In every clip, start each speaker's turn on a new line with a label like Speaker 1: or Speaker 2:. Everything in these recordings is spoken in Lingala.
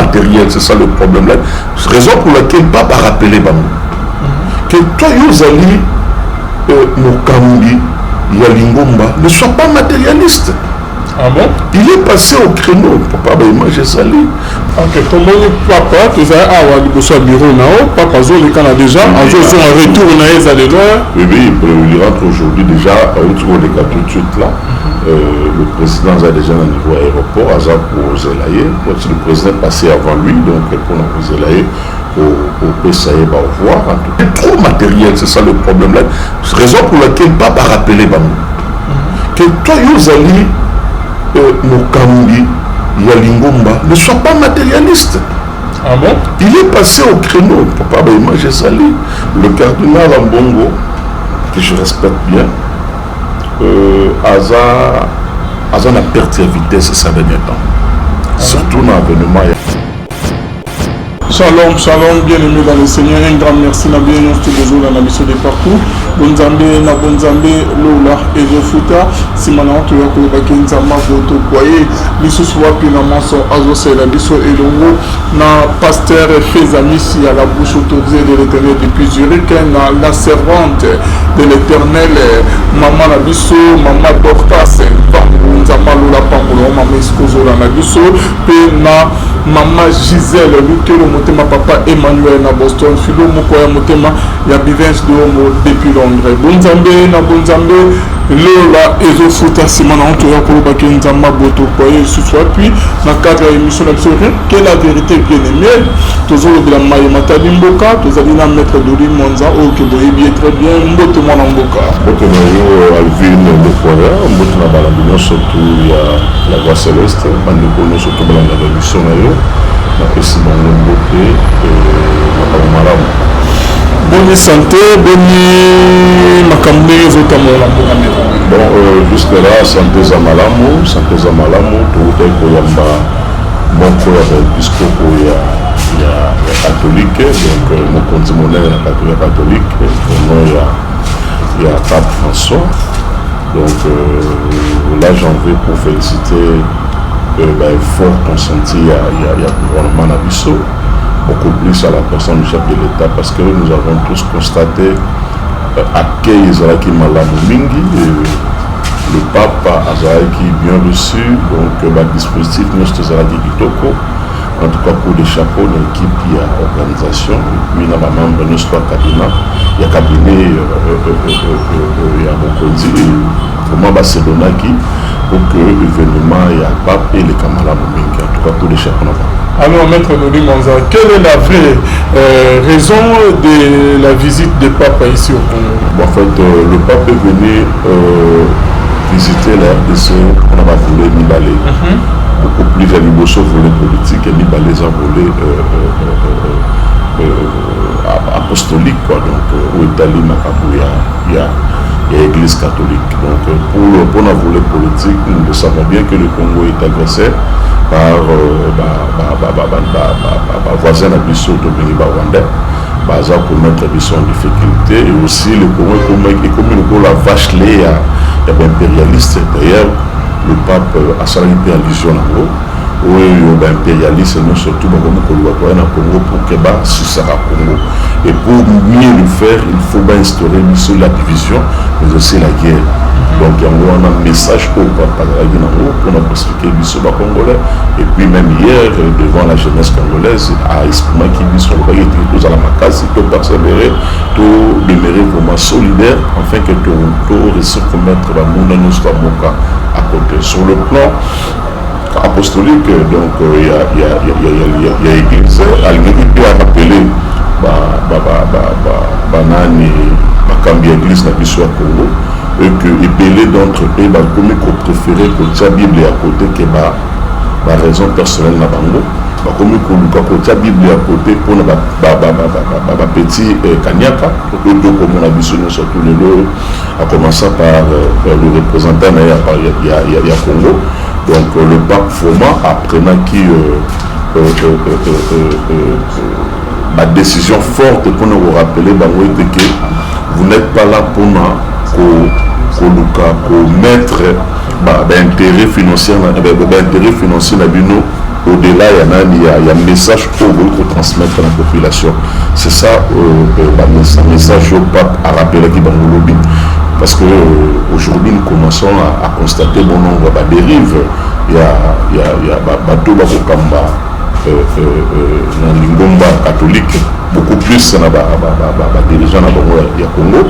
Speaker 1: matériel, c'est ça le problème là. Raison pour laquelle Pape a rappelé Bango. Que toi, Yozali, Mokambi, Yalingomba, ne sois pas matérialiste.
Speaker 2: Ah bon?
Speaker 1: Il est passé au créneau. Papa, j'ai sali.
Speaker 2: Ok, comme papa, tu sais, à bureau, papa, Zo, le Canada déjà, en faisant un retour,
Speaker 1: oui, il rentre aujourd'hui déjà, autour des cas tout de suite là. Le président a déjà un niveau aéroport, pour Zelaye. Le président est passé avant lui, donc pour nous Zelaye, au PSAE, au revoir. Trop matériel, c'est ça le problème là. Raison pour laquelle Papa a rappelé Bango. Que toi, Yozali, Mokambi, Yalingomba, ne sois pas matérialiste.
Speaker 2: Ah bon?
Speaker 1: Il est passé au créneau. Papa, j'ai sali. Le cardinal Ambongo, que je respecte bien, Aza n'a perdu la vitesse ces derniers temps. Surtout dans l'événement.
Speaker 2: Shalom, shalom, bien-aimés dans le Seigneur, un grand merci, na bien nous tous dans la mission de parcours. Bonzambe, na bonzambe, Lola et Refuta, Simana, tu as trouvé qu'il y a ma photo, voyez, l'issue soit finalement son azo, c'est la mission et le mot, na pasteur Fezamissi à la bouche autorisée de l'éternel depuis Zurich, na la servante de l'éternel, maman la bisso, maman Dorcas, Bonzamba Lola Pamolo, maman Escozo la bisso, puis na maman Gisèle, Lutero Motema, papa Emmanuel na Boston, Philo Mokoya Motema, ya Bivens de Homo depuis Londres. Bonzambe, na Bonzambe, Lola, Ezo Futa, Simana, Antoya Kolobaki, Nzamba, Boto, Koye, Suswa, puis, na cadre émission d'absolution, que la vérité bien aimée, toujours de la Maï Matadi Mboka, tous allez na maître Dori Monza, oh, que vous bien très bien, Mbote Mwana Mboka.
Speaker 1: Mbote Mayo, Alvin, Mbokoya, Mbote na Balabino, surtout, il y a la voix céleste, Bandeko, surtout, Balanga, l'émission Mayo.
Speaker 2: Bonne santé, bonne makambe zotamona.
Speaker 1: Bon, jusque là, santé Zamalamu, tout est koyamba, bon koyamba, puisque il y a catholique, donc mon compte monnaie catholique, il y a Pape François, donc là j'en vais pour féliciter. Fort consenti il y a gouvernement Nabiso, beaucoup plus à la personne du chef de l'État, parce que nous avons tous constaté à quel Israël Malamu Mingi, le pape Azaraki bien reçu, donc le dispositif nous Azaraki Kitoko, en tout cas pour les chapeaux de l'équipe, il y a organisation, et puis dans ma membre de notre cabinet, il y a cabinet, il y a Mokondi, comment Barcelona qui pour que l'événement y a pape et les camarades en tout cas pour les chefs.
Speaker 2: Alors maître Dori Monza, quelle est la vraie raison de la visite du pape ici au Congo?
Speaker 1: Bon, en fait, le pape est venu visiter la RDC, on a voulu Nibalé. Beaucoup plus de Liboso volet politique et Nibalé a volé apostolique, quoi. Donc au Italie, il y a l'église catholique. Donc pour la volée politique, nous savons bien que le Congo est agressé par voisin Abisso de Beniba Rwanda, pour mettre Abisso en difficulté, et aussi le Congo est comme la vache lait impérialiste. D'ailleurs, le pape a sa allusion en gros. Oui, impérialiste, non surtout dans le Congo pour que Sissara Congo. Et pour mieux le faire, il faut instaurer la division, mais aussi la guerre. Donc il y a un message pour expliquer l'histoire congolais. Et puis même hier, devant la jeunesse congolaise, à Esprit qui dit sur le pays, tout à la macasse, tout persévérer, tout demeurer vraiment solidaire, afin que tout réussir à mettre la monde dans notre moka à côté. Sur le plan apostolique, donc il y a l'église, elle peut rappeler banani makambi église na biso ya Congo, et que ébélé d'entre eux comme préféré pour la Bible à côté que raison personnelle na bango comme la Bible à côté pour na petit kanyaka pour comme on a biso surtout le lot à commencer par le représentant ya Congo. Donc le pape Foma apprenant qui ma décision forte pour nous rappeler que vous n'êtes pas là pour mettre intérêt financier au-delà, il y a un message pour transmettre à la population. C'est ça, un message au pape à rappeler qui va nous lobby. Parce que aujourd'hui, nous commençons à constater bon nombre de dérives. Il y a bateau Bakokamba, Lingomba catholique, beaucoup plus dans les dirigeants du Congo.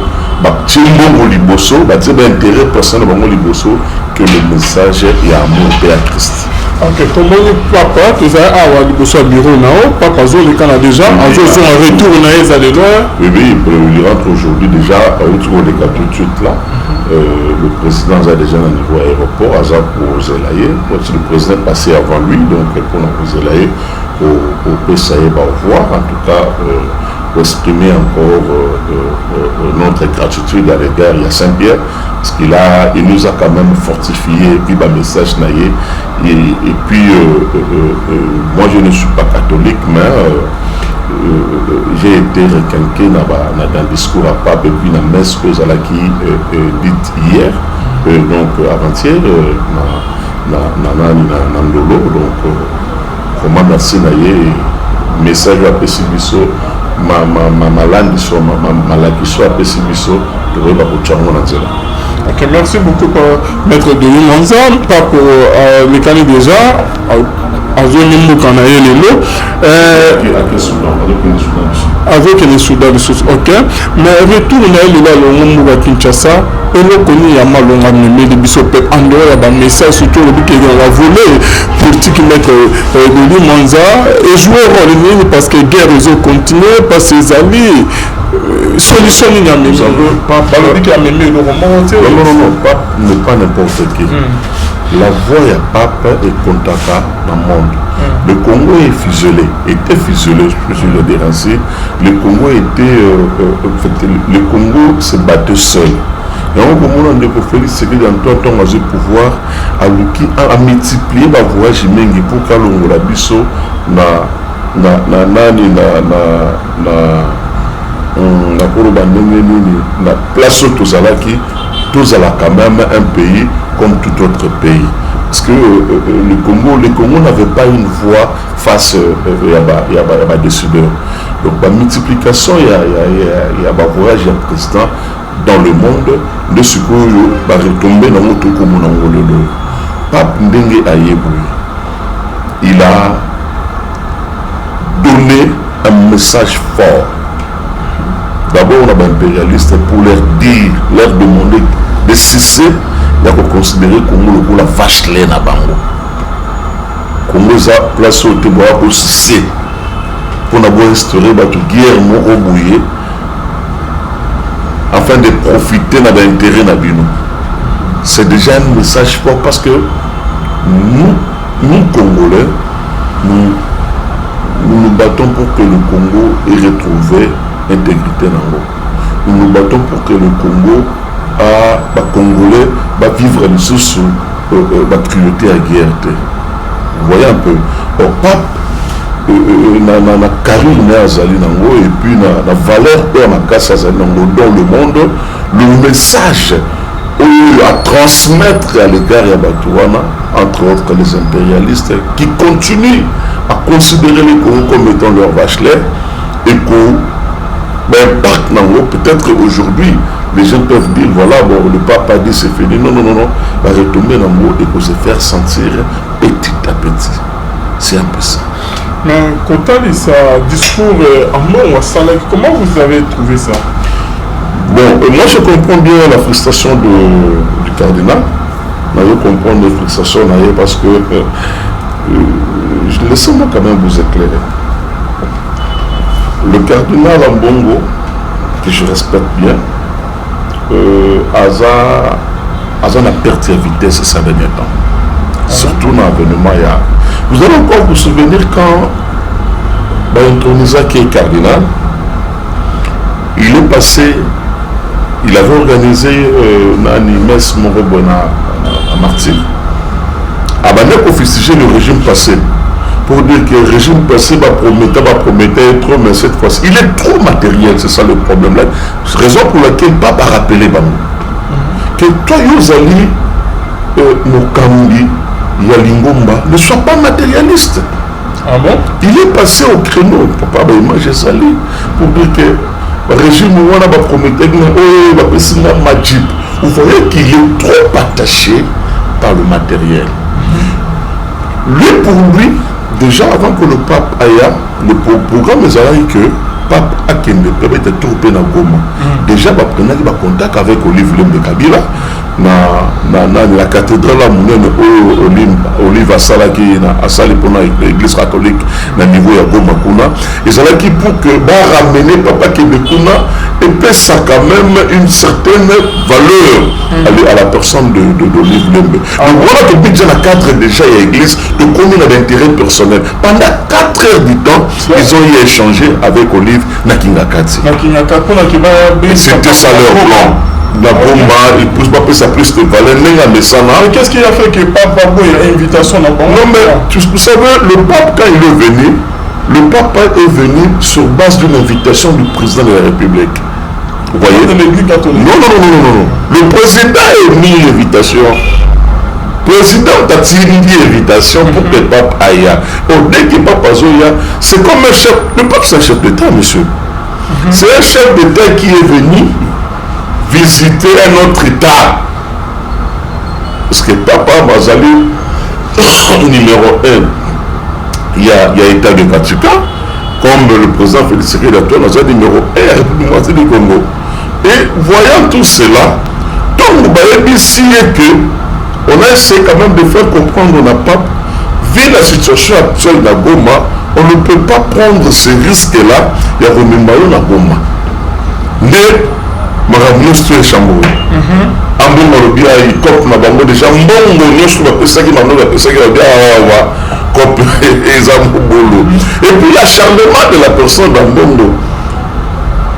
Speaker 1: Timbongo Liboso, intérêt personnel Liboso que le message est amour Père Christ.
Speaker 2: Ok, comment papa, tu as un Liboso à bureau, papa Zo, le Canada déjà, en retour,
Speaker 1: oui, il rentre aujourd'hui déjà autour des 4 tout de suite là. Le président a déjà un niveau aéroport, à pour Zelaye. Le président est passé avant lui, donc pour nous Zelaye, pour PSAE, au revoir. En tout cas, pour exprimer encore notre gratitude à l'égard de Saint-Pierre, parce qu'il nous a quand même fortifié, puis le message naïe. Et puis, moi je ne suis pas catholique, mais j'ai été requinqué dans un discours à pape et puis dans la messe que Zalaki dite hier, donc avant-hier, dans Ndolo, donc comment merci naïe, message à Pessibiso, ma langue soit ma lakiso à Pessibiso, pour le Bacocharmo Nanzela.
Speaker 2: Ok, merci beaucoup maître de Manza, pas pour les canets déjà. Avec les Soudan du Sud, ok. Mais retour à Kinshasa, et le connu à Malonga de Bissopet, en dehors il y a un message surtout qui va voler politique mettre de Limanza et jouer au rôle parce que la guerre continue, parce que les alliés. Solution il y a même pas le roman.
Speaker 1: Non, pas n'importe qui. La voix y a pape et Kontaka dans le monde. Le Congo est fuselé, était fuselé, je peux le dire ainsi. Le Congo le Congo se battait seul. Et on a pour Félix Tshisekedi dans tout temps le pouvoir à multiplier la voyage pour qu'Alongo la biso na place tous quand même un pays comme tout autre pays. Parce que le Congo n'avait pas une voix face à des décideurs. Donc la multiplication, il y a un voyage du président dans le monde, de ce qu'on va retomber dans notre Congo. Pape Ndenge Ayeboué, il a donné un message fort. D'abord, on a des impérialistes pour leur dire, leur demander de cesser de considérer Congo pour la vache laine à Bango. Congo a placé au témoin pour cesser, pour n'avoir instauré la guerre morobouillée, afin de profiter de l'intérêt de Bino. C'est déjà un message fort parce que nous Congolais, nous nous battons pour que le Congo ait retrouvé intégrité dans l'eau. Nous nous battons pour que le Congo, les Congolais, vivre sous la cruauté à guerre. Vous voyez un peu. Au pape, na carrière azali nango et puis na valeur pour la casse azali nango dans le monde, le message à transmettre à l'égard de Batouana, entre autres les impérialistes, qui continuent à considérer les Congo comme étant leur vache laine et qu'on impact nango. Peut-être qu'aujourd'hui les gens peuvent dire voilà, bon, le pape a dit c'est fini. Non, va retomber nango et pour se faire sentir petit à petit. C'est un peu ça.
Speaker 2: Mais quand on a ce discours comment vous avez trouvé ça?
Speaker 1: Bon, moi je comprends bien la frustration du cardinal. Je comprends les frustrations parce que laissez-moi quand même vous éclairer. Le cardinal Ambongo, que je respecte bien, a la perte de vitesse ces derniers temps. Surtout dans l'événement. Vous allez encore vous souvenir quand Intonisa qui est cardinal, il est passé, il avait organisé une messe Morobona à Martyr. Il a fustigé le régime passé pour dire que le régime passé promettait trop, mais cette fois-ci, il est trop matériel, c'est ça le problème là. Raison pour laquelle Papa a rappelé que toi, Yozali, Mokambi, il y a Lingomba, ne sois pas matérialiste.
Speaker 2: Ah bon?
Speaker 1: Il est passé au créneau, papa, image sali, pour dire que le régime où on a promis, vous voyez qu'il est trop attaché par le matériel. Lui, pour lui, déjà avant que le pape aille, le programme est allé que le pape a été trompé dans Goma. Déjà, il a pris contact avec Olive Lembe Kabila. dans la cathédrale Olive Asalaki asali pour l'église catholique na niveau ya Goma kuna ezalaki pour que ramener papa Kebekuna et puis ça quand même une certaine valeur à la personne de Olive Lembe. Donc voilà que déjà la cadre déjà il y a église de combien d'intérêt personnel pendant 4 heures du temps ils ont eu échangé avec Olive Nakingakati. C'était ça leur plan. La bomba, il pousse pas ça plus de valeur. Mais
Speaker 2: qu'est-ce qui a fait que Pape Babo a une invitation là-bas?
Speaker 1: Non, mais vous savez, le pape, quand il est venu, le pape est venu sur base d'une invitation du président de la République. Vous voyez?
Speaker 2: De l'église catholique.
Speaker 1: Non. Le président a mis une invitation. Le président a tiré une invitation pour que le pape aille. Dès que le pape aille, c'est comme un chef. Le pape, c'est un chef d'État, monsieur. C'est un chef d'État qui est venu visiter un autre État. Parce que Papa Mazali, numéro 1, il y a État de Vatican, comme le président Félix Tshisekedi a numéro 1, République du Congo. Et voyant tout cela, donc vous voyez ici que on a essayé quand même de faire comprendre au pape, vu la situation actuelle de Goma, on ne peut pas prendre ce risque-là, il y a Romimbayo na Goma. Mais makambo nyonso echambola ambongo alobi ai cope na bango déjà mbongo nyonso bapesaki bango bapesaki babi awa cope eza mobolo et puis l'acharnement de la personne dans mbongo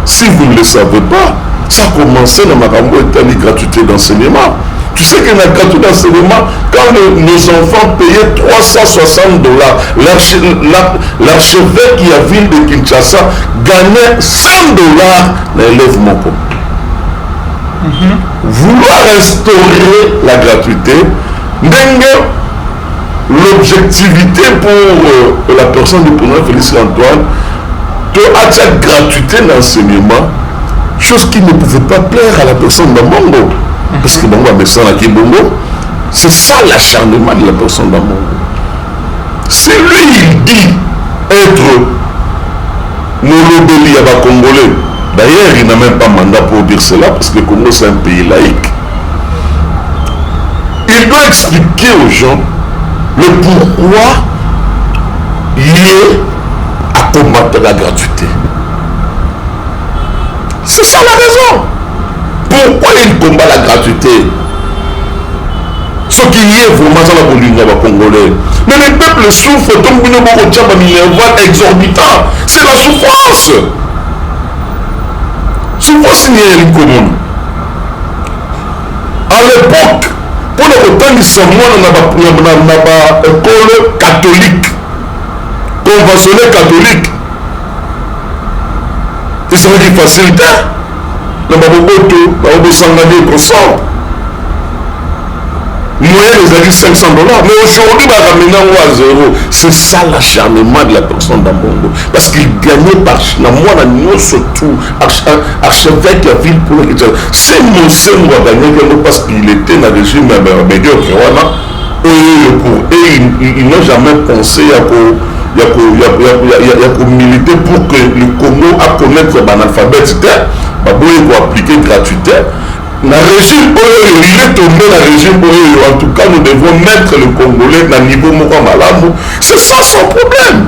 Speaker 1: si vous ne le savez pas ça a commencé dans makambo etali gratuité d'enseignement. Tu sais qu'il y a une gratuité d'enseignement quand nos enfants payaient $360, l'archevêque qui a ville de Kinshasa gagnait $100 dans l'élève moko. Vouloir instaurer la gratuité, l'objectivité pour la personne du président Félix Antoine de avoir gratuité d'enseignement, chose qui ne pouvait pas plaire à la personne de Bongo. Parce que Bongo a besoin de Bongo, c'est ça l'acharnement de la personne de Bongo. C'est lui, il dit être Molobeli à Congolais. D'ailleurs, il n'a même pas mandat pour dire cela parce que le Congo c'est un pays laïque. Il doit expliquer aux gens le pourquoi il est à combattre la gratuité. C'est ça la raison. Pourquoi il combat la gratuité? Ce qui est vraiment dans la politique congolais. Mais le peuple souffre, donc il y a un exorbitant. C'est la souffrance. Souffrance n'est pas commune. À l'époque, pour le temps ils sont dans l'école catholique, conventionnelle catholique, ils sont des facilités. Dans le Sangani consort. Moyen les avis $500. Mais aujourd'hui, à 0. C'est ça l'acharnement de la personne d'Ambongo. Parce qu'il gagnait par moi, surtout, archevêque de la ville pour le Kitsal. C'est mon seul a gagné parce qu'il était dans le régime médiocre. Et il n'a jamais pensé à militer pour que le Congo a connaître l'analphabétisme. Il faut appliquer gratuité. Le régime, il est tombé dans le régime. En tout cas, nous devons mettre le Congolais à niveau Moukamalamou. C'est ça son problème.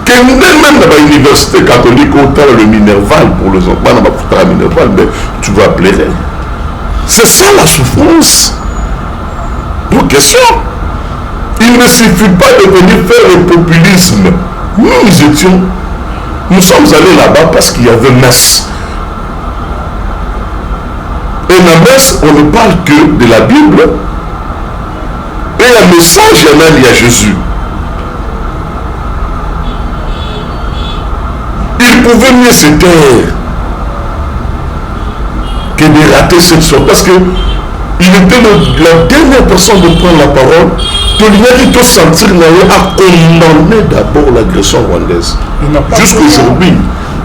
Speaker 1: Que même dans l'université catholique, autant le Minerval pour les enfants, dans la Minerval, mais tu vas pleurer. C'est ça la souffrance. Donc, question. Il ne suffit pas de venir faire le populisme. Nous sommes allés là-bas parce qu'il y avait messe. Et la messe, on ne parle que de la Bible. Et un message, il y a Jésus. Il pouvait mieux se taire que de rater cette chose. Parce que il était la dernière personne de prendre la parole. Tolingaki to sentir à condamner d'abord l'agression rwandaise. Jusqu'aujourd'hui,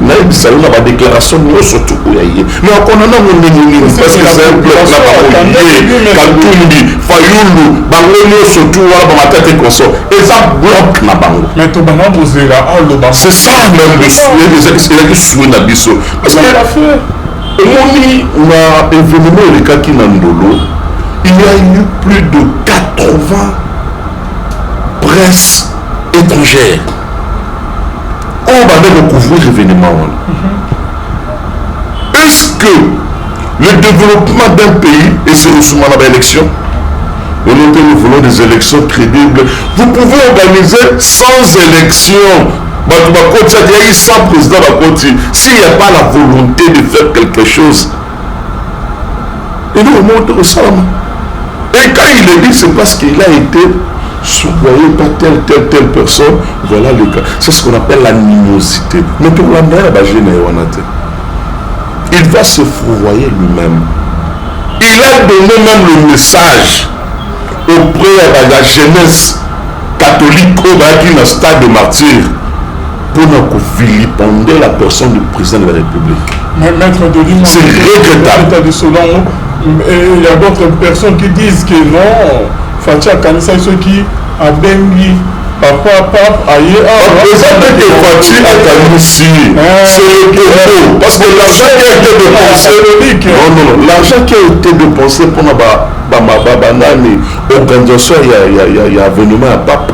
Speaker 1: il y a une déclaration, surtout où il y a. Mais on a parce que c'est un bloc là-bas. Kaltumbi, Fayoulou, Bangono, surtout, ma tête est consort. Et ça bloque la bango.
Speaker 2: Mais tu vas
Speaker 1: c'est ça même le souhait d'Abisso. Parce que on a événement le cas qui n'a il y a eu plus de 80 presse étrangère. On va même couvrir l'événement. Est-ce que le développement d'un pays, et c'est le souvent dans l'élection, nous voulons des élections crédibles, vous pouvez organiser sans élection. Il y a eu 100 présidents à côté. S'il n'y a pas la volonté de faire quelque chose, et nous remontons au salon. Et quand il est dit, c'est parce qu'il a été soudoyé par telle personne. Voilà le cas. C'est ce qu'on appelle l'animosité. Mais pour la mère, il va se fourvoyer lui-même. Il a donné même le message auprès de la jeunesse catholique qui est dans le stade de martyr pour nous vilipender la personne du président de la République.
Speaker 2: Mais maître Delis,
Speaker 1: c'est regrettable.
Speaker 2: Il y a d'autres personnes qui disent que non, Fatia Kanissa, ceux qui a bengi papa aïe
Speaker 1: présenté que Fatia Kanissa c'est le Congo parce que l'argent qui a été dépensé non l'argent qui a été dépensé pour la organisation il y a avènement à pape,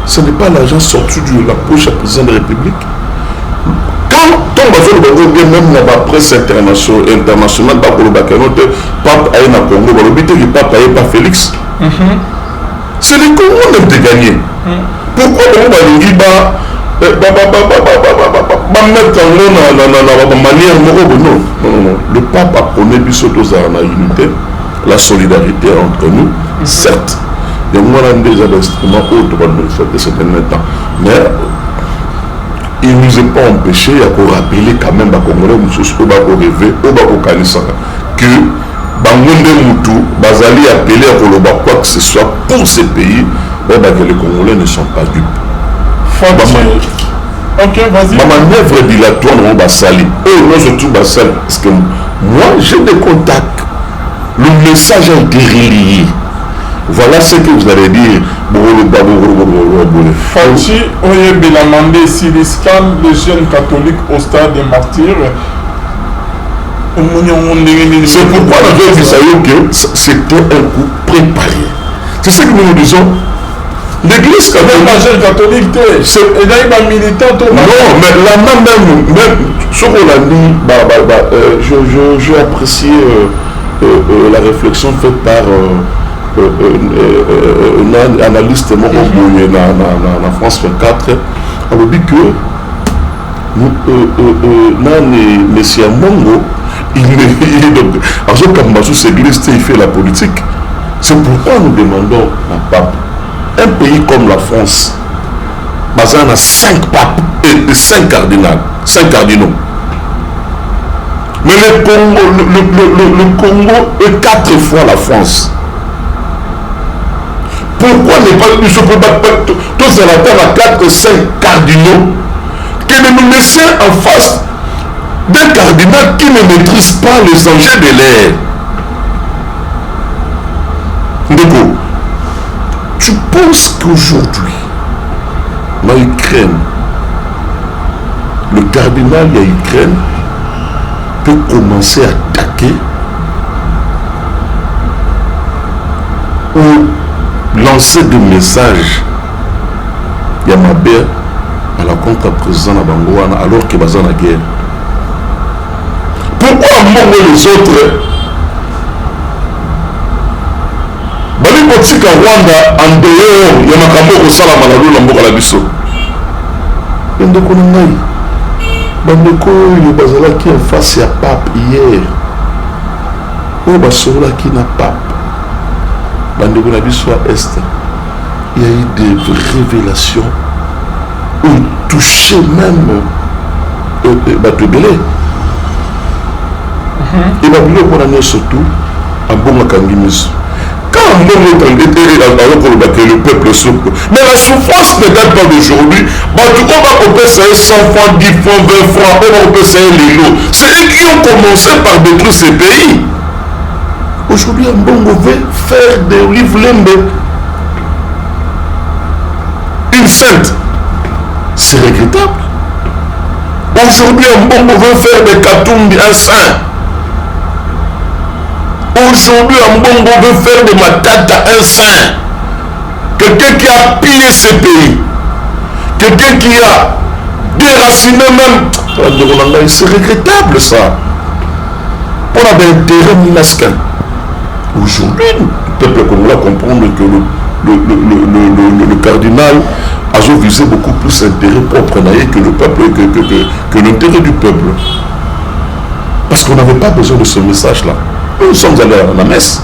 Speaker 1: ce n'est pas l'argent sorti de la poche du président de la République. Quand on va même dans la presse internationale, Pape Aïe na Congo, le Pape Aïe pas Félix. C'est les Congos même de gagner. Pourquoi on va nous dire mettre en manière non. Le Pape a prôné la unité, la solidarité entre nous, certes. Il y a des instruments autres pour nous faire de ce temps. Mais il ne nous est pas empêché de rappeler quand même que Bangonde Moutou, Bazali appelé à quoi que ce soit pour ces pays, que les Congolais ne sont pas dupes.
Speaker 2: Ok, vas-y.
Speaker 1: Ma manœuvre dilatoire, on va salir. Non, surtout Bassal. Parce que moi, j'ai des contacts. Le message a été relié. Voilà ce que vous allez dire.
Speaker 2: Fachi Oyebelamande Siliscan, les jeunes catholiques au stade des martyrs.
Speaker 1: C'est pourquoi la veuve Isaïe que c'était un coup préparé. C'est ce que nous disons. L'église
Speaker 2: catholique, c'est un militant.
Speaker 1: Non, mais là même sur la j'ai apprécié la réflexion faite par un analyste dans France 24. On dit que Messia Mongo, il fait la politique. C'est pourquoi nous demandons à Pape. Un pays comme la France, on a 5 papes et 5 cardinaux. Mais le Congo est 4 fois la France. Pourquoi ne pas se battre tous à 4 ou 5 cardinaux que de nous laisser en face d'un cardinal qui ne maîtrise pas les enjeux de l'air? Ndeko, tu penses qu'aujourd'hui, en Ukraine, le cardinal de Ukraine peut commencer à attaquer ou lancer des messages Yamabé à la contre-président de Bangouana alors qu'il est en guerre? Pourquoi manquer les autres? Bali kotika Rwanda en dehors ya makambo ko sala malalo na mboka la biso. Ndeko ngai. Bandeko yo bazala ki en face ya pape hier. O basola ki na pape. Bandeko na biso à est. Il y a eu des révélations où touché même Batobélé. Et Babylone pour l'année surtout abongaka ngimiso. Quand le peuple souffre, mais la souffrance ne date pas d'aujourd'hui. On va couper ça 100 francs, 10 francs, 20 francs, on va couper ça les lots. C'est eux qui ont commencé par détruire ces pays. Aujourd'hui, Mbongo veut faire des livres lembe. Une sainte. C'est regrettable. Aujourd'hui, Mbongo veut faire des Katumbi un saint. Aujourd'hui, Mbongo veut faire de Matata un saint. Quelqu'un qui a pillé ce pays. Quelqu'un qui a déraciné même. C'est regrettable ça. On a des intérêts minasquins. Aujourd'hui, le peuple congolais comprendre que le cardinal a visé beaucoup plus l'intérêt propre que le peuple, que l'intérêt du peuple. Parce qu'on n'avait pas besoin de ce message-là. Nous sommes allés à la messe.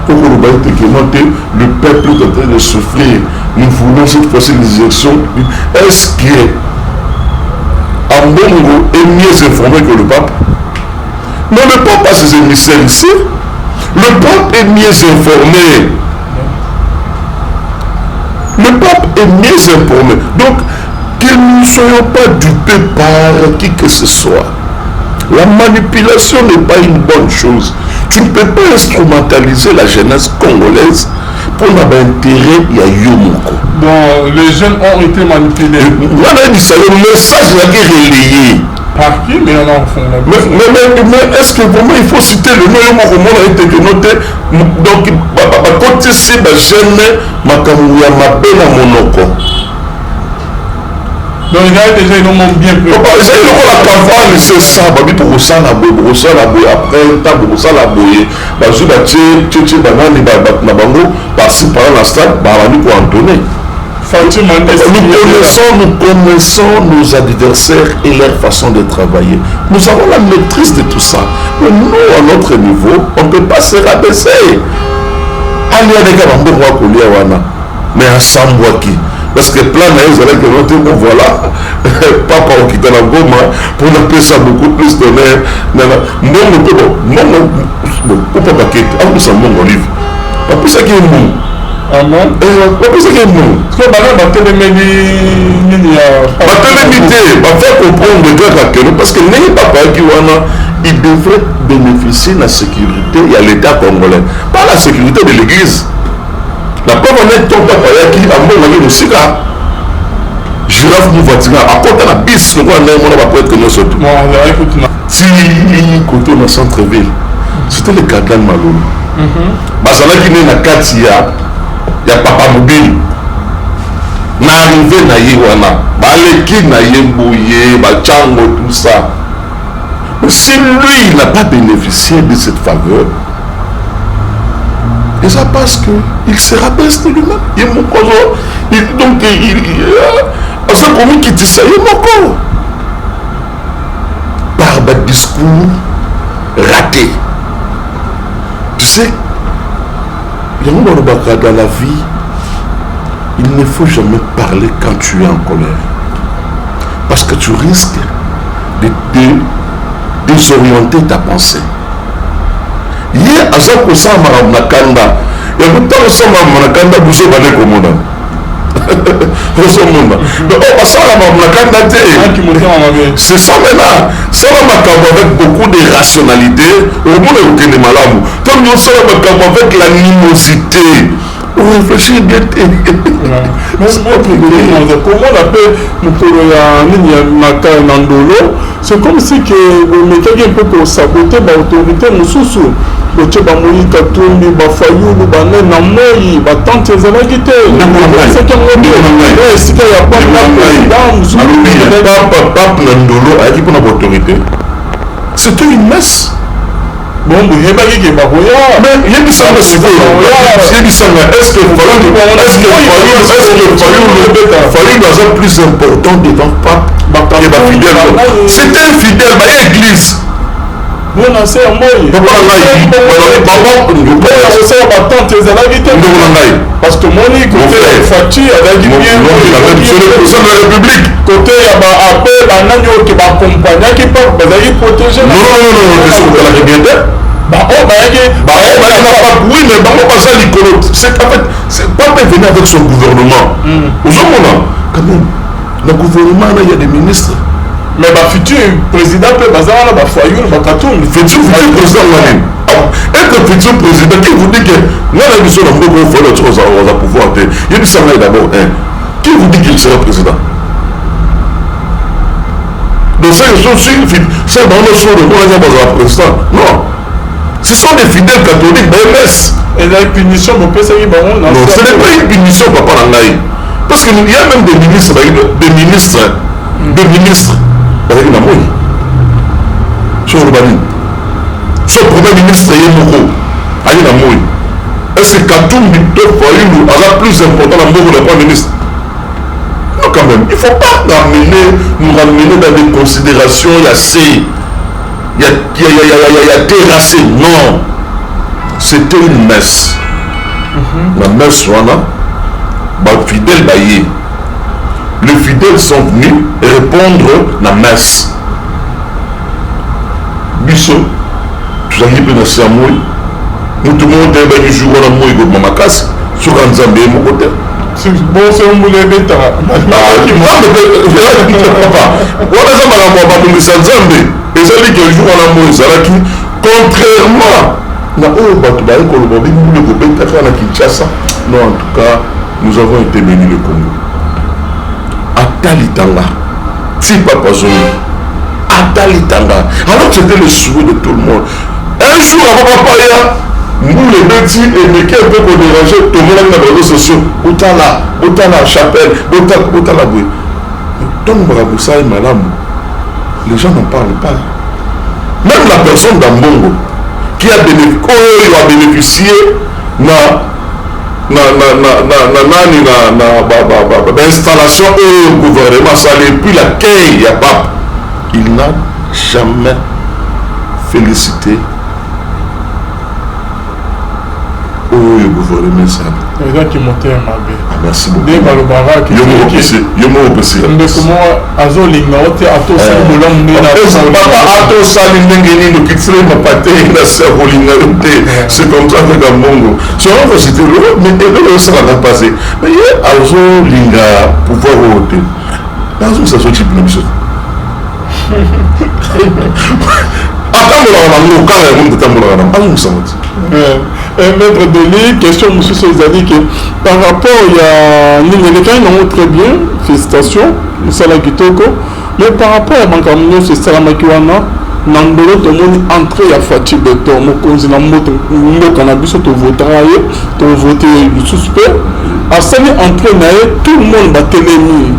Speaker 1: Le peuple est en train de souffrir. Nous voulons cette fois-ci les élections. Est-ce que Mbongo est mieux informé que le pape? Non, le pape a ses émissaires ici. Le pape est mieux informé. Le pape est mieux informé. Donc, que nous ne soyons pas dupés par qui que ce soit. La manipulation n'est pas une bonne chose. Tu ne peux pas instrumentaliser la jeunesse congolaise pour n'avoir intérêt à Yomoko.
Speaker 2: Donc, les jeunes ont été manipulés.
Speaker 1: Le message a été relayé.
Speaker 2: Par qui? Mais on en fond.
Speaker 1: Mais est-ce que vraiment il faut citer le nom Yomoko? On a été noté. Donc, quand c'est la jeune, Makamouya Mabena Monoko.
Speaker 2: Donc il y a déjà un nom bien plus.
Speaker 1: La campagne, c'est ça. Babi pour ça la boue, après un temps pour ça la boue. Bazou la tché banani bango par-ci par là stade, barani pour Antoné. Nous connaissons nos adversaires et leur façon de travailler. Nous avons la maîtrise de tout ça. Mais nous, à notre niveau, on ne peut pas se rabaisser. Allez avec un mais à Sambouaki. Parce que plan ils allaient que bon voilà, papa au quitte la gomme pour appeler ça beaucoup plus d'honneur. Non, pas paquet, en plus un bon olive. Pas plus ça qui est bon.
Speaker 2: Ah bon?
Speaker 1: Pas plus ça qui est bon.
Speaker 2: Parce que maintenant, va
Speaker 1: faire comprendre le gars parce que n'est pas qui il devrait bénéficier de la sécurité et à l'État congolais, pas la sécurité de l'Église. La preuve en est ton papa qui a mon musique girafe nous voiture à côté de la bis nous voit on va pas être comme ça tout si côté dans centre-ville c'était le cardinal Malou basala qui n'est na kati ya papa mobile na arrivé na yewana baleki na yemboye bachango tout ça mais si lui il n'a pas bénéficié de cette faveur. Et ça parce qu'il se rabaisse de lui-même. Il est mon corps. Donc, il a commis qui dit ça, il est mon corps. Par un discours raté. Tu sais, dans la vie, il ne faut jamais parler quand tu es en colère. Parce que tu risques de désorienter ta pensée. Hier, à ça que ça m'a nakanda. Il y a beaucoup de gens qui m'ont nakanda pour se battre comme on a. C'est ça maintenant. Ça va avec beaucoup de rationalité. Au bout de l'Okénémalamu. Comme nous sommes avec l'animosité. On réfléchit bien.
Speaker 2: Comment on appelle Nandolo? C'est comme si le mec un peu pour saboter l'autorité. Boche ba moyi katumbi ba fayulu ba nena moyi ba tante zalagite c'est comme le sika ya pas
Speaker 1: papa Nandolo a dit pour l'autorité c'était une messe
Speaker 2: bon vous avez dit que ba boya
Speaker 1: mais il y a des gens qui est-ce que Fayulu est plus important devant pape que ba fidèle c'était un fidèle ba église.
Speaker 2: Bon, c'est un moyen. Parce que mon côté facture avec bien côté qui va accompagner qui peut protéger.
Speaker 1: Non, Oui, mais Bango Bassa Nicolo, c'est qu'en fait, Pape est venu avec son gouvernement. Aux hommes, quand même, le gouvernement, il y a des ministres.
Speaker 2: Mais le futur président peut bazar là, Fayoul, Bakatoum.
Speaker 1: Futur président, être futur président, qui vous dit que nous, la mission de Mboko, il faut le pouvoir. Il y a du d'abord. Qui vous dit qu'il sera président? Donc, c'est dans le son de moi, il y a un président. Non. Ce sont des fidèles catholiques d'AMS.
Speaker 2: Et la punition, mon père, c'est bon.
Speaker 1: Non, ce n'est pas une punition, papa Nangaï. Parce qu'il y a même des ministres, avec une amouille. Sur le Bani. Son premier ministre, Yemoko, avec une amouille. Est-ce que Katoum Bito Fayoulou a plus important dans le premier ministre? Non, quand même. Il ne faut pas nous ramener dans des considérations, il y a C. Il y a terrassé. Non. C'était une messe. La messe, fidèle baillé. Les fidèles sont venus répondre à la messe. Bisso, tu as dit que c'est un mot. Nous tout le monde est venu jouer à mot de Mamakas sur un Zambé, mon côté.
Speaker 2: C'est bon, c'est un moulet bêta.
Speaker 1: Et ça dit que jour à la mot, ça a qui, contrairement à Kinshasa, non, en tout cas, nous avons été bénis le Congo. Atalitanga, Tipa Zoni, Atalitanga. Alors c'était le souhait de tout le monde. Un jour avant Papaya, nous les deux petits et les qui un peu qu'on dérangeait, tout le monde dans les réseaux sociaux. Otala, chapelle, Otala Boué. Donc, Maraboussa et Madame, les gens n'en parlent pas. Même la personne d'Ambongo qui a bénéficié d'installation au gouvernement, ça n'est plus l'accueil, il y a pas. Il n'a jamais félicité au gouvernement.
Speaker 2: Les gens qui montaient un mabé.
Speaker 1: Merci beaucoup.
Speaker 2: Des balobara qui
Speaker 1: Yomo opesi.
Speaker 2: Mais comment Azo Lingaote Ato Salimoulam
Speaker 1: Ato Salimoulam no kitire mapate na servo Lingaote. C'est comme ça avec un mongo. Sur un c'était le mais ça va passer. Mais Azo Linga pouvoir voter. Azo ça soit type de mission.
Speaker 2: Maître Denis, question M. Sozali, que par rapport à l'Inéleka, ils ont très bien, félicitations, le Salah Kitoko, mais par rapport à Bankamino, c'est Salamakiwana, Nandolo, tout le monde entré à Fatih Beto, Mokonzi, Namoto, Cannabis, tu voteras, tu voté le suspect, à Sali entré, tout le monde va télémi.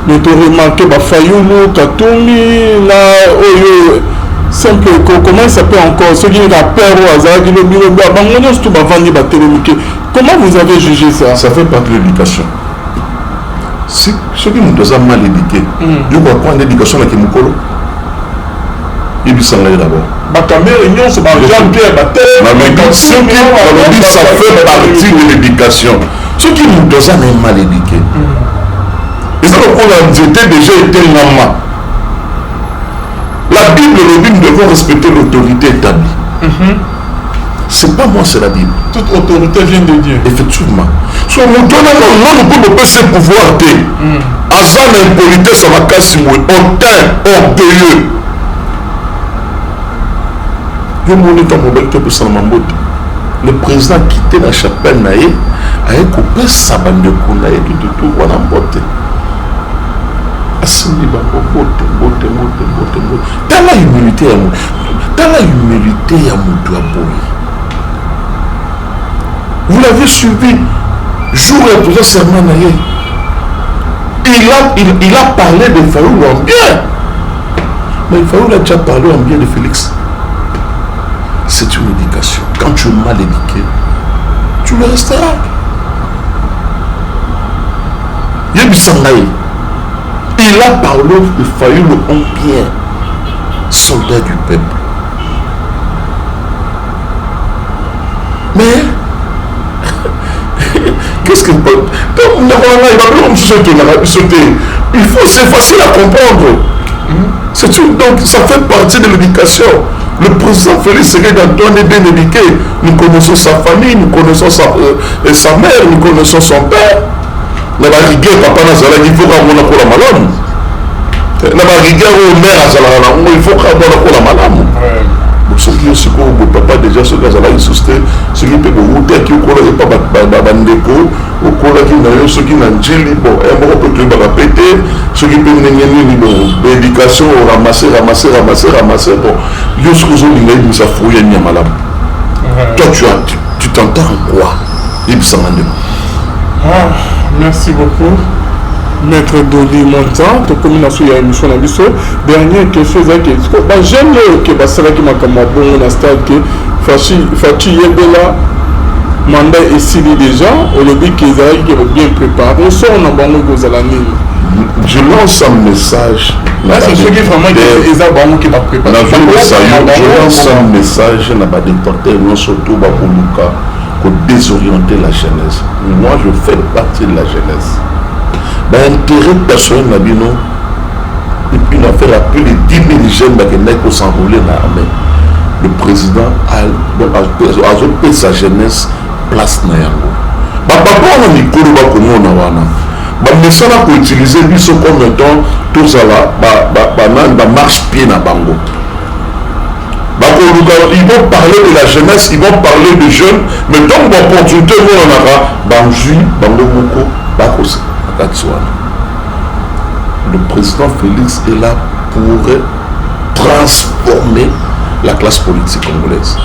Speaker 2: Mais tu remarques, Fayoulou, Katoumi, là, Oyo. Simple, comment il s'appelle encore ceux qui rappellent au hasard, comment vous avez jugé ça?
Speaker 1: Ça fait partie de l'éducation. Si ceux qui nous ont mal éduqués, ils vont prendre l'éducation avec Moukolo. Ils vont s'en aller d'abord. Ça fait partie de l'éducation. Ceux qui nous ont mal éduqués, ils ont déjà été maman. La Bible nous dit que nous devons respecter l'autorité établie. C'est pas moi, c'est la Bible.
Speaker 2: Toute autorité vient de Dieu.
Speaker 1: Effectivement. So, nous donnons non, nous pouvons ce pouvoir de Azan impolitesse à ma casse, hautain, orgueilleux. Je me dis dans mon bel pour Salamambote. Le président quitté la chapelle naïe a coupé sa bande de Kounaï tout voilà beauté. Dans la humilité à Moutouaboui. Vous l'avez suivi jour et plusieurs serments. Il a parlé de Fayoulou en bien. Mais Fayoulou a déjà parlé en bien de Félix. C'est une éducation. Quand tu es mal éduqué, tu le resteras. Il a parlé de Fayoulou en bien, soldat du peuple. Mais, qu'est-ce qu'il peut... Il faut, c'est facile à comprendre. Donc, ça fait partie de l'éducation. Le président Félix Tshisekedi-Antoine est bien éduqué. Nous connaissons sa famille, nous connaissons sa mère, nous connaissons son père. Na ba rigueur papa nazala il faut qu'on a pour la malade. Na ba rigueur mère azala na il faut qu'on a pour la malade. Ce qui est ce que papa déjà ce que azala insisté ce qui peut router qui ko la pas bandeko au ko la qui na ce qui na njili bon et bon peut que ba péter ce qui peut n'engagner bon éducation ramasser bon yo ce que zo linga ni ça fouiller ni malade. Toi tu t'entends en quoi ibsangande.
Speaker 2: Ah, merci beaucoup. Maître Dodi Monta, tu comme na suya émission na biso. Dernière question ça que ba j'aime que ba sala ki makama bon na stade que Fachi Yebela mandat est signé déjà au lobby qui est bien préparé. On sort na bango gozalani.
Speaker 1: Je lance un message.
Speaker 2: Là c'est ce qui vraiment ils a bango qui va préparer.
Speaker 1: Je lance un message na ba déporter non surtout ba koluka pour désorienter la jeunesse. Moi je fais partie de la jeunesse. L'intérêt personnel Nabino et puis on a fait appeler les 10 000 jeunes qui pour s'enrôler dans l'armée. Le président a fait sa jeunesse place na yango. Papa on a mikolo ba komo na wana. Ba mesana ko utiliser biso comme étant tout ça là ba marche pied na bango. Ils vont parler de la jeunesse, ils vont parler des jeunes, mais donc l'opportunité on aura banjui bango boko bakose. Le président Félix est là pour transformer la classe politique congolaise.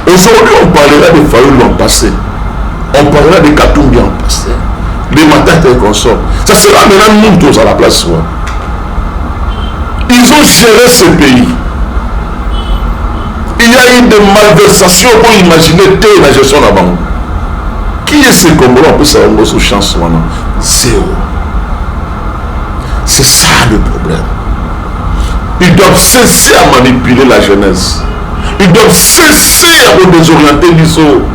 Speaker 1: Aujourd'hui, on parlera des Fayoul l'an passé. On parlera des Katumbi en passé. Des Matata et consorts. Ça sera maintenant nous tous à la place. Ils ont géré ce pays. Il y a eu des malversations pour imaginer la gestion là-bas. Qui est ce Congolais? On peut savoir sous chance. Zéro. C'est ça le problème. Ils doivent cesser à manipuler la jeunesse. Ils doivent cesser à désorienter les autres.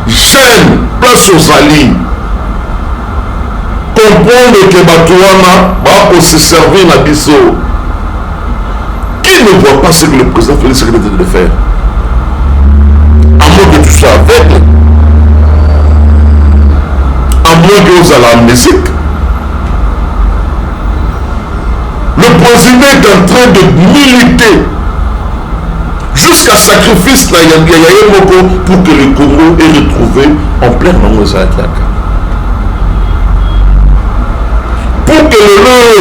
Speaker 1: Jeunes, place aux alliés. Comprendre que Batouana va se servir à Bisso. Qui ne voit pas ce que le président Félix Tshisekedi de faire? À moins que tu sois aveugle. À moins que vous allez en musique. Le président est en train de militer jusqu'à sacrifice pour que le Congo ait retrouvé en plein nombre de attaques. Pour que le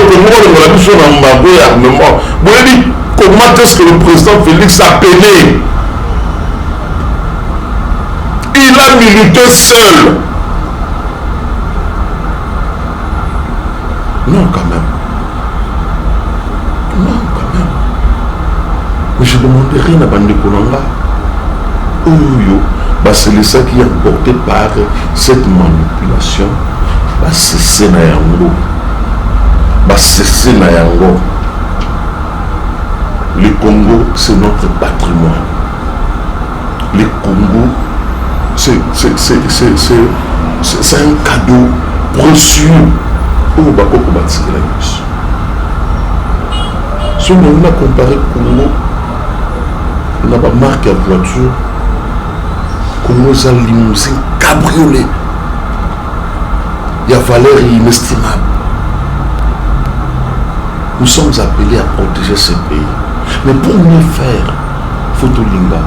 Speaker 1: Congo ait mission en mago et armement. Vous voyez dit, comment est-ce que le président Félix a peiné? Il a milité seul. Non, quand même. Non, quand même. Mais je demandais rien à Bande Kolanga. C'est ça qui est porté par cette manipulation. C'est Nayango. C'est Nayango. Le Congo, c'est notre patrimoine. Le Congo, c'est un cadeau précieux. Si on a comparé Congo, on n'a pas marqué à voiture, Congo a limousine cabriolet. Il y a valeur inestimable. Nous sommes appelés à protéger ce pays. Mais pour mieux faire, Fotolinga,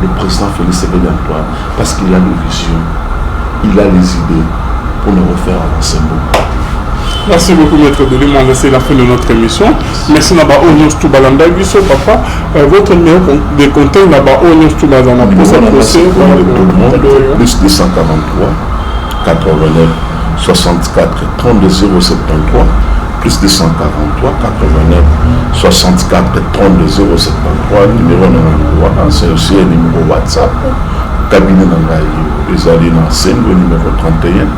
Speaker 1: le président Félix Tshisekedi-Antoine, parce qu'il a des visions, il a les idées pour nous refaire avancer beaucoup.
Speaker 2: Merci beaucoup, Maître Dodi. C'est la fin de notre émission. Merci Naba Onyos Toubalanda. Papa, votre numéro de contact Naba Onyos Toubalanda. Pour ça,
Speaker 1: plus 243 89 64 32 073 plus 243 89 64 32 073 numéro 93 c'est aussi un numéro WhatsApp cabinet Nangaï les alliés dans Sengue numéro 31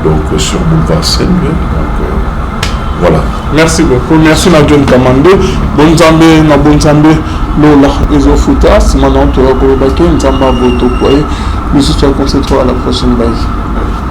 Speaker 1: donc sur boulevard Sengue donc voilà. Merci beaucoup. Merci à John Kamando. Bonne Zambé, na bonne Zambé, Lola Ezofuta. C'est maintenant que tu vas voir que Nzamba Boto. Nous se concentrons à la prochaine base.